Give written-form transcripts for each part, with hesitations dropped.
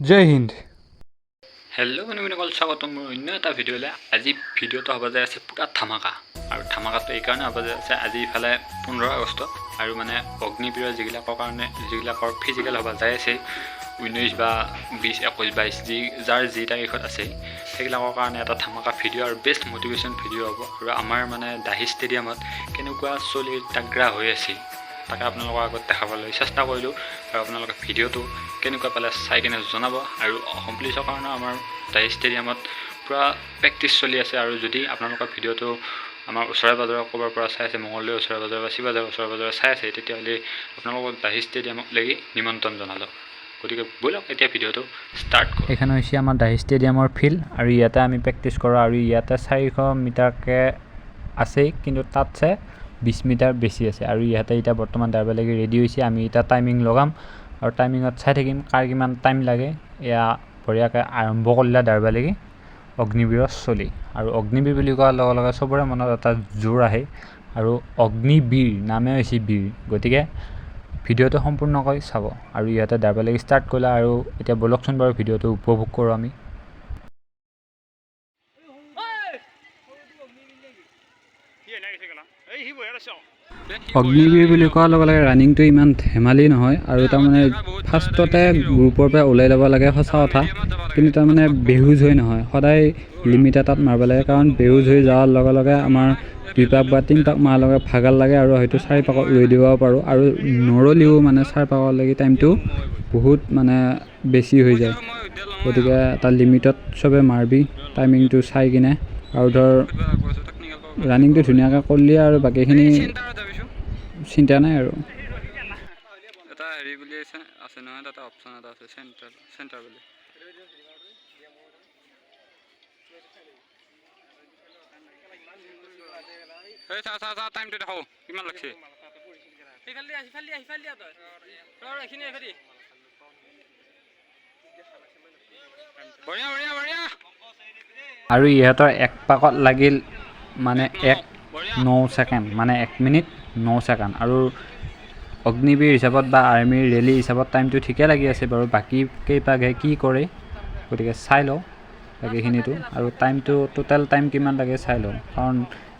জয় Hind. Hello' মানুহবিলাকক স্বাগতম মোৰ অন্য এটা ভিডিঅ'লৈ। আজি ভিডিঅ'টো হ'ব যে আছে পুৰা ধামাকা, আৰু ধামাকাটো এইকাৰণে হ'ব যে আছে আজি ইফালে 15 আগষ্ট আৰু মানে অগ্নিবীৰৰ যিবিলাকৰ ফিজিকেল হ'ব যাই আছে 19 বা 20, 21, 22 যাৰ যি তাৰিখত আছে সেইবিলাকৰ কাৰণে এটা ধামাকা ভিডিঅ' আৰু বেষ্ট মটিভেশ্যন ভিডিঅ' হ'ব। আৰু আমাৰ মানে দাহি ষ্টেডিয়ামত কেনেকুৱা চলিৰ তাগ্ৰা হৈ আছে তাকে আপোনালোকৰ আগত দেখাবলৈ চেষ্টা কৰিলোঁ, আৰু আপোনালোকে ভিডিঅ'টো কেনেকুৱা পালে চাই কিনে জনাব। আৰু অসম পুলিচৰ কাৰণে আমাৰ দাহি ষ্টেডিয়ামত পূৰা প্ৰেক্টিচ চলি আছে, আৰু যদি আপোনালোকৰ ভিডিঅ'টো আমাৰ ওচৰে পাজৰে ক'ৰবাৰ পৰা চাই আছে, মঙলদৈ ওচৰে পাজৰে বা শিৱসাগৰ ওচৰে পাজৰে চাই আছে, তেতিয়াহ'লে আপোনালোকক দাহি ষ্টেডিয়ামলৈকে নিমন্ত্ৰণ জনালোঁ। গতিকে ব'লক এতিয়া ভিডিঅ'টো ষ্টাৰ্ট কৰোঁ। এইখন হৈছে আমাৰ দাহি ষ্টেডিয়ামৰ ফিল্ড, আৰু ইয়াতে আমি প্ৰেক্টিচ কৰোঁ। আৰু ইয়াতে 400 মিটাৰকৈ আছেই, কিন্তু তাতছে 20 মিটাৰ বেছি আছে। আৰু ইয়াতে এতিয়া বৰ্তমান দাইব লাগি ৰেডি হৈছে। আমি এতিয়া টাইমিং লগাম আৰু টাইমিঙত চাই থাকিম কাৰ কিমান টাইম লাগে। এয়া বঢ়িয়াকৈ আৰম্ভ কৰিলে দাইব লাগি অগ্নিবীৰৰ চলি। আৰু অগ্নিবীৰ বুলি কোৱাৰ লগে লগে চবৰে মনত এটা জোৰ আহে, আৰু অগ্নিবীৰ নামে হৈছে বীৰ। গতিকে ভিডিঅ'টো সম্পূৰ্ণকৈ চাব। আৰু ইয়াতে দাইব লাগি ষ্টাৰ্ট কৰিলে, আৰু এতিয়া বলকচোন বাৰু ভিডিঅ'টো উপভোগ কৰোঁ আমি। অগ্নিবীৰ বুলি কোৱাৰ লগে লগে ৰানিংটো ইমান ধেমালি নহয়, আৰু তাৰমানে ফাৰ্ষ্টতে গ্ৰুপৰ পৰা ওলাই ল'ব লাগে, সঁচা কথা। কিন্তু তাৰমানে বেহুজ হৈ নহয়, সদায় লিমিট এটাত মাৰিব লাগে। কাৰণ বেহুজ হৈ যোৱাৰ লগে লগে আমাৰ 2 পাক বা 3 পাক মাৰাৰ লগে ভাগাল লাগে, আৰু হয়তো 4 পাকত ৰৈ দিব পাৰোঁ। আৰু নৰলিও মানে 4 পাকলৈকে টাইমটো বহুত মানে বেছি হৈ যায়। গতিকে এটা লিমিটত চবে মাৰবি টাইমিংটো চাই কিনে। আৰু ধৰ ৰানিংটো ধুনীয়াকৈ কৰিলে আৰু বাকীখিনি চিন্তা নাই আৰু। এটা হেৰি বুলি আছে নহয়, তাতে অপশ্যন এটা আছে চেণ্টাৰ বুলি। এই চা টাইমটো দেখাব কিমান লাগছে। আৰু ইহঁতৰ 1 পাকত লাগিল মানে 1:09 ছেকেণ্ড, মানে 1 মিনিট 9 ছেকেণ্ড। আৰু অগ্নিবীৰ হিচাপত বা আৰ্মিৰ ৰেলী হিচাপত টাইমটো ঠিকে লাগি আছে বাৰু। বাকী কেইপাকে কি কৰে গতিকে চাই লওঁ বাকীখিনিতো। আৰু টাইমটো টোটেল টাইম কিমান লাগে চাই লওঁ, কাৰণ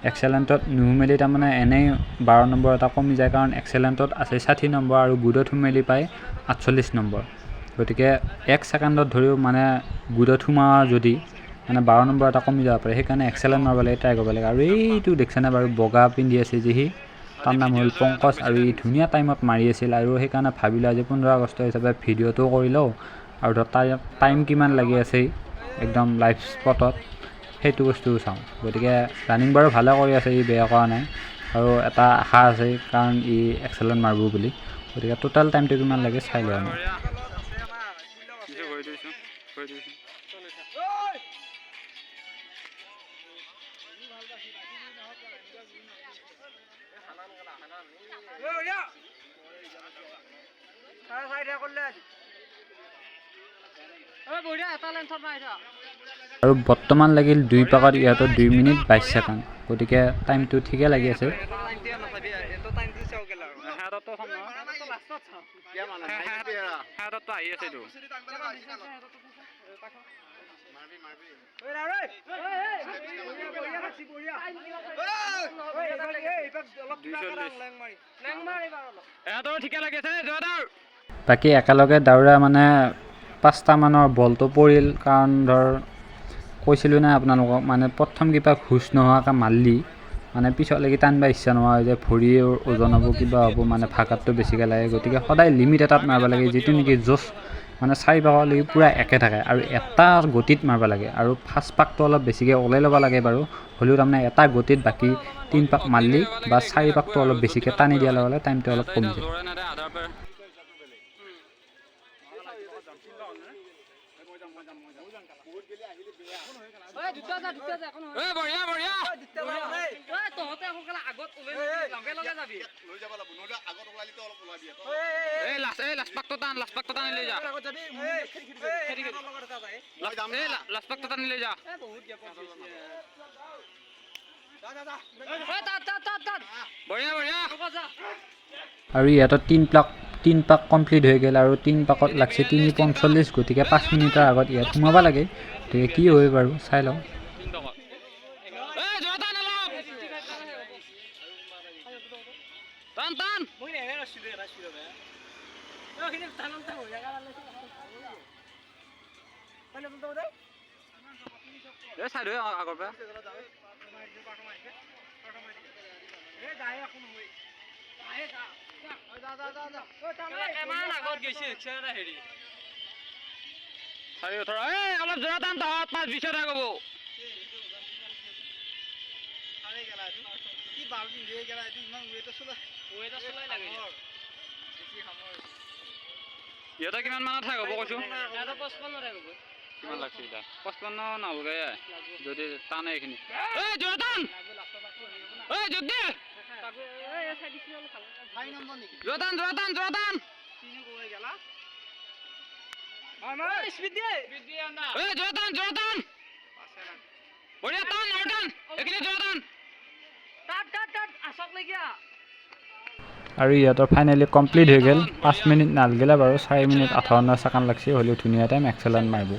এক্সেলেণ্টত নুমেলি তাৰমানে এনেই 12 নম্বৰ এটা কমি যায়। কাৰণ এক্সেলেণ্টত আছে 60 নম্বৰ আৰু গুডত সোমালি পায় 48 নম্বৰ। গতিকে 1 ছেকেণ্ডত ধৰিও মানে গুডত সোমোৱা যদি মানে 12 নম্বৰ এটা কমি যাব পাৰে। সেইকাৰণে এক্সেলেণ্ট মাৰিব লাগে, ট্ৰাই কৰিব লাগে। আৰু এইটো দেখিছেনে বাৰু, বগা পিন্ধি আছে যি সি, তাৰ নাম হ'ল পংকজ। আৰু ই ধুনীয়া টাইমত মাৰি আছিল, আৰু সেইকাৰণে ভাবিলোঁ আজি 15 আগষ্ট হিচাপে ভিডিঅ'টো কৰি লওঁ, আৰু ধৰ টাইম কিমান লাগি আছে একদম লাইভ স্পটত সেইটো বস্তু চাওঁ। গতিকে ৰানিং বাৰু ভালে কৰি আছে, ই বেয়া কৰা নাই, আৰু এটা আশা আছে কাৰণ ই এক্সেলেণ্ট মাৰিব বুলি। গতিকে টোটেল টাইমটো কিমান লাগে চাই লওঁ আমি। আৰু বৰ্তমান লাগিল 2 পাকত ইহঁতৰ 2 মিনিট 22 ছেকেণ্ড। গতিকে টাইমটো ঠিকে লাগি আছে। বাকী একেলগে দাউৰা মানে 5টামানৰ বলটো পৰিল। কাৰণ ধৰ কৈছিলোঁ নাই আপোনালোকক, মানে প্ৰথম কিবা ঘোচ নোহোৱাকৈ মাৰলি মানে পিছলৈকে টানিব ইচ্ছা নোহোৱা হৈ যায়, ভৰিৰ ওজন হ'ব, কিবা হ'ব, মানে ভাগাতটো বেছিকৈ লাগে। গতিকে সদায় লিমিট এটাত মাৰিব লাগে, যিটো নেকি জোচ মানে 4 পাকলৈকে পূৰা একে থাকে, আৰু এটা গতিত মাৰিব লাগে। আৰু ফাৰ্ষ্ট পাকটো অলপ বেছিকৈ ওলাই ল'ব লাগে বাৰু, হ'লেও তাৰমানে এটা গতিত বাকী 3 পাক মাৰলি বা 4 পাকটো অলপ বেছিকৈ টানি দিয়াৰ লগে লগে টাইমটো অলপ কমি যায়। আৰু ইহঁতৰ 3 3 পাক কমপ্লিট হৈ গ'ল আৰু 3 পাকত লাগছে 3:45 গতিকে 5 মিনিটৰ আগত ইয়াত সোমাব লাগে গতিকে কি হয় বাৰু চাই লওঁ অলপ জোৰা টান তহঁত 5:20 ক'ব ইহঁতে কিমান মানত ঠাই হ'ব কৈছোঁ কিমান লাগছে এতিয়া 55 নালগে যদি টানে এইখিনি জোৰা টান জগদি জোৰা টান বঢ়িয়া টান আৰু টান এইখিনি জোৰা টান আৰু ইহঁতৰ ফাইনেলি কমপ্লিট হৈ গ'ল 5 মিনিট নালগিলে বাৰু 4 মিনিট 58 ছেকেণ্ড লাগছে হ'লেও ধুনীয়া টাইম এক্সেলেণ্ট মাৰিব